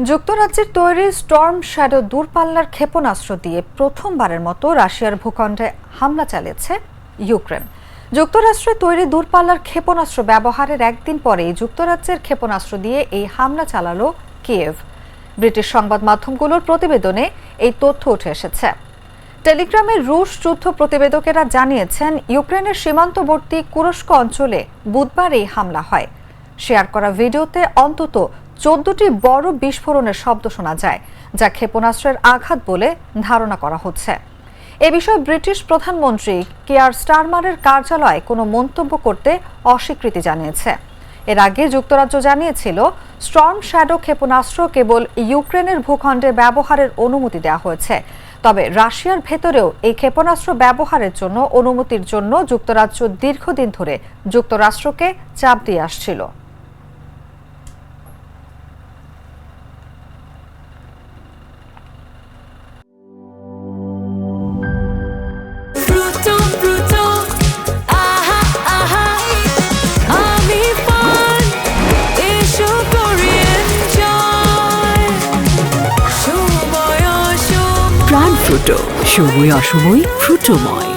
যুক্তরাজ্যের তৈরি Sturm shadow দূরপাল্লার ক্ষেপণাস্ত্র দিয়ে প্রথমবারের মতো রাশিয়ার ভূখণ্ডে হামলা চালিয়েছে ইউক্রেন। যুক্তরাষ্ট্রের তৈরি দূরপাল্লার ক্ষেপণাস্ত্র ব্যবহারের একদিন পরেই যুক্তরাজ্যের ক্ষেপণাস্ত্র দিয়ে এই হামলা চালালো কিয়েভ। ব্রিটিশ সংবাদ মাধ্যমগুলোর প্রতিবেদনে এই তথ্য উঠে এসেছে। টেলিগ্রামের রুশ যুদ্ধ প্রতিবেদকেরা জানিয়েছেন, ইউক্রেনের সীমান্তবর্তী কুরস্ক অঞ্চলে বুধবার এই হামলা হয়। শেয়ার করা ভিডিওতে অন্তত 14টি বড় বিস্ফোরণের শব্দ শোনা যায়, যা ক্ষেপণাস্ত্রের আঘাত বলে ধারণা করা হচ্ছে। এ বিষয়ে ব্রিটিশ প্রধানমন্ত্রী কিয়ার স্টারমারের কার্যালয় কোনো মন্তব্য করতে অস্বীকৃতি জানিয়েছে। এর আগে যুক্তরাজ্য জানিয়েছিল, স্টর্ম শ্যাডো ক্ষেপণাস্ত্র কেবল ইউক্রেনের ভূখণ্ডে ব্যবহারের অনুমতি দেওয়া হয়েছে। তবে রাশিয়ার ভেতরেও এই ক্ষেপণাস্ত্র ব্যবহারের জন্য অনুমতির জন্য যুক্তরাজ্য দীর্ঘদিন ধরে যুক্তরাষ্ট্রকে চাপ দিয়ে আসছিল। প্রাণ ফ্রুটো, সময় অসময় ফ্রুটোময়।